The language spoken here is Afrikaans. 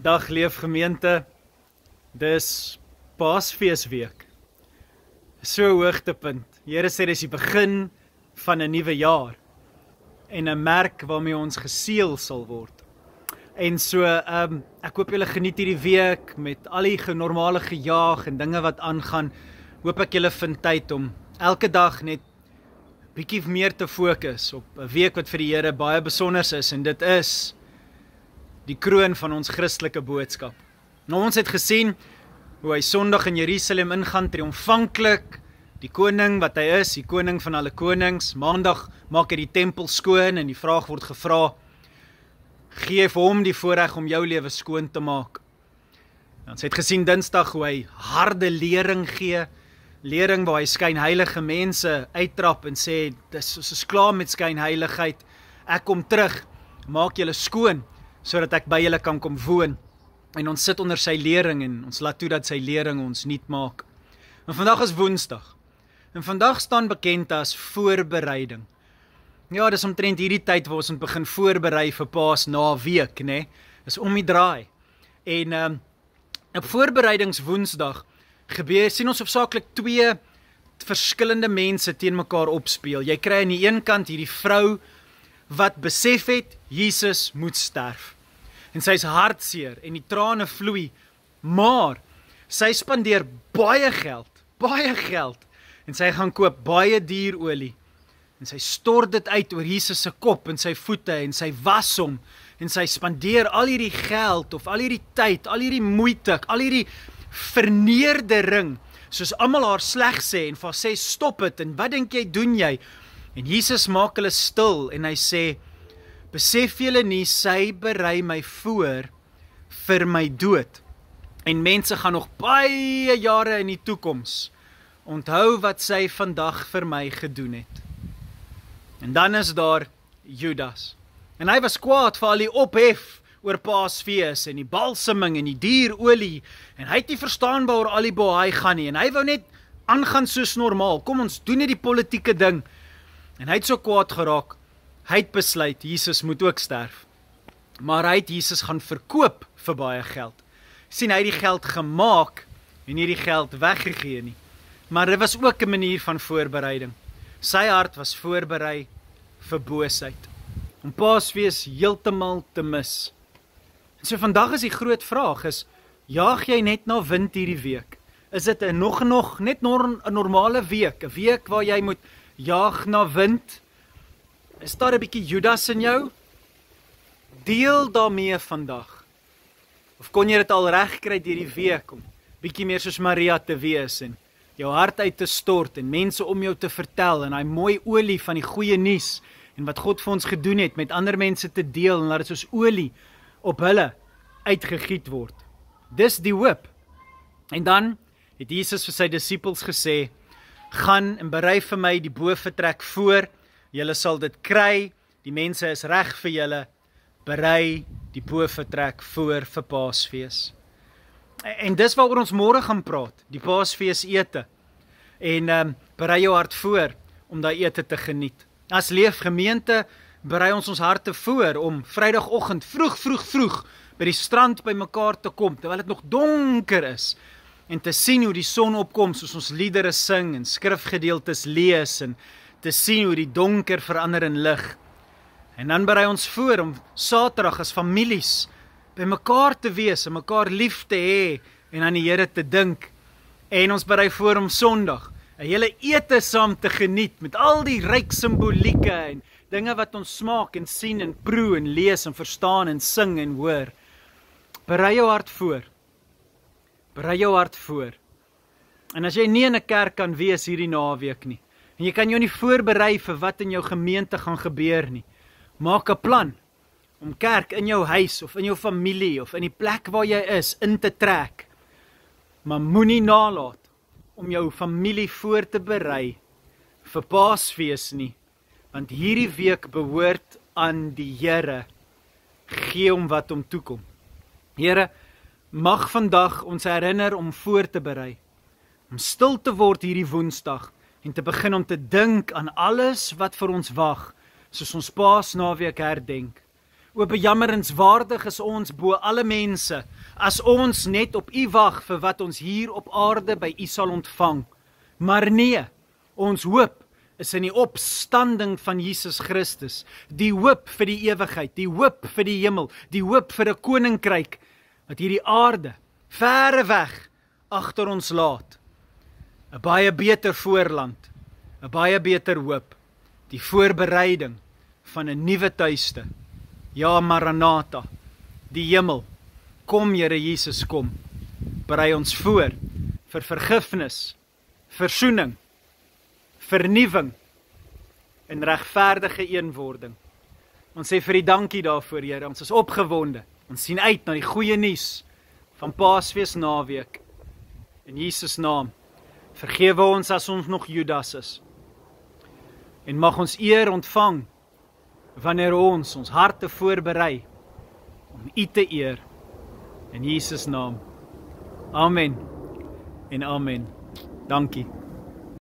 Dag Leefgemeente, dis Paasfeesweek. So hoogtepunt. Here sê dis die begin van 'n nuwe jaar en 'n merk waarmee ons geseël sal word. En so, ek hoop julle geniet hierdie week met al die normale gejaag en dinge wat aangaan. Hoop ek julle vind tyd om elke dag net bietjie meer te fokus op 'n week wat vir die Here baie besonders is, en dit is die kroon van ons Christelike boodskap. Nou, ons het gesien hoe hy Sondag in Jerusalem ingaan, triomfantlik, die koning wat hy is, die koning van alle konings. Maandag maak hy die tempel skoon en die vraag word gevra, gee vir hom die voorreg om jou lewe skoon te maak. Ons het gesien Dinsdag hoe hy harde lering gee, lering waar hy skynheilige mense uittrap en sê, ons is klaar met skynheiligheid, ek kom terug, maak julle skoon, sodat ek by julle kan kom woon. En ons sit onder sy lering en ons laat toe dat sy lering ons nuut maak. En vandag is Woensdag. En vandag staan bekend as voorbereiding. Ja, dis omtrent hierdie tyd waar ons begin voorberei vir Paas naweek, né? Dis om die draai. En op voorbereidingswoensdag sien ons hoofsaaklik twee verskillende mense teen mekaar opspeel. Jy kry aan die een kant hierdie vrou wat besef het, Jesus moet sterf. En sy is hartseer en die trane vloei, maar sy spandeer baie geld, en sy gaan koop baie duur olie, en sy stort dit uit oor Jesus se kop en sy voete, en sy was hom, en sy spandeer al hierdie geld, of al hierdie tyd, al hierdie moeite, al hierdie verneerdering, soos almal haar sleg sê, en vir haar sê, stop het, en wat dink jy, doen jy? En Jesus maak hulle stil, en hy sê, besef julle nie, sy berei my voor vir my dood. En mense gaan nog baie jare in die toekoms onthou wat sy vandag vir my gedoen het. En dan is daar Judas. En hy was kwaad vir al die ophef oor Paasfees en die balseming en die dierolie. En hy het nie verstaan waar al die bohaai gaan nie. En hy wou net aangaan soos normaal. Kom, ons doen net die politieke ding. En hy het so kwaad geraak. Hy het besluit, Jesus moet ook sterf. Maar hy het Jesus gaan verkoop vir baie geld. Sien, hy het die geld gemaak en nie die geld weggegee nie. Maar dit was ook 'n manier van voorbereiding. Sy hart was voorberei vir boosheid. Om Paasfees heeltemal te mis. En so vandag is die groot vraag is, jaag jy net na wind hierdie week? Is dit nog net 'n normale week? 'n Week waar jy moet jaag na wind? Is daar 'n bietjie Judas in jou? Deel daarmee vandag. Of kon jy dit al reg kry hierdie week om bietjie meer soos Maria te wees en jou hart uit te stort en mense om jou te vertel en daai mooi olie van die goeie nuus en wat God vir ons gedoen het met ander mense te deel en laat dit soos olie op hulle uitgegiet word. Dis die hoop. En dan het Jesus vir sy disippels gesê, gaan en berei vir my die boefretrek voor, julle sal dit kry, die mense is reg vir julle, berei die boefretrek voor vir Paasfees. En dis waaroor ons môre gaan praat, die Paasfees ete. En berei jou hart voor om daai ete te geniet. As Leefgemeente berei ons harte voor om Vrydagoggend vroeg by die strand by mekaar te kom, terwyl dit nog donker is, en te sien hoe die son opkom, soos ons liedere sing en skrifgedeeltes lees, en te sien hoe die donker verander in lig. En dan berei ons voor om Saterdag as families by mekaar te wees, en mekaar lief te hê, en aan die Here te dink. En ons berei voor om Sondag 'n hele ete saam te geniet, met al die ryk simbolieke, en dinge wat ons smaak en sien en proe en lees en verstaan en sing en hoor. Berei jou hart voor. Berei jou hart voor. En as jy nie in 'n kerk kan wees hierdie naweek nie, en jy kan jou nie voorberei vir wat in jou gemeente gaan gebeur nie, maak 'n plan om kerk in jou huis of in jou familie of in die plek waar jy is in te trek. Maar moenie nalat om jou familie voor te berei vir Paasfees nie, want hierdie week behoort aan die Here. Gee hom wat hom toekom. Here, mag vandag ons herinner om voor te berei, om stil te word hierdie Woensdag en te begin om te dink aan alles wat vir ons wag, soos ons Paasnaweek herdenk. O bejammerenswaardig is ons bo alle mense, as ons net op U wag vir wat ons hier op aarde by U sal ontvang. Maar nee, ons hoop is in die opstanding van Jesus Christus, die hoop vir die ewigheid, die hoop vir die hemel, die hoop vir 'n koninkryk, wat hierdie aarde, verre weg, agter ons laat. 'n baie beter voorland, 'n baie beter hoop, die voorbereiding van 'n nuwe tuiste. Ja, Maranatha, die hemel, kom Here Jesus, kom, berei ons voor vir vergifnis, versoening, vernuwing en regverdige eenwording. Ons sê vir U dankie daarvoor, Here, ons is opgewonde, ons sien uit na die goeie nuus van Paasfees naweek. In Jesus naam, vergewe ons as ons nog Judas is. En mag ons eer ontvang, wanneer ons harte voorberei, om U te eer. In Jesus naam. Amen en amen. Dankie.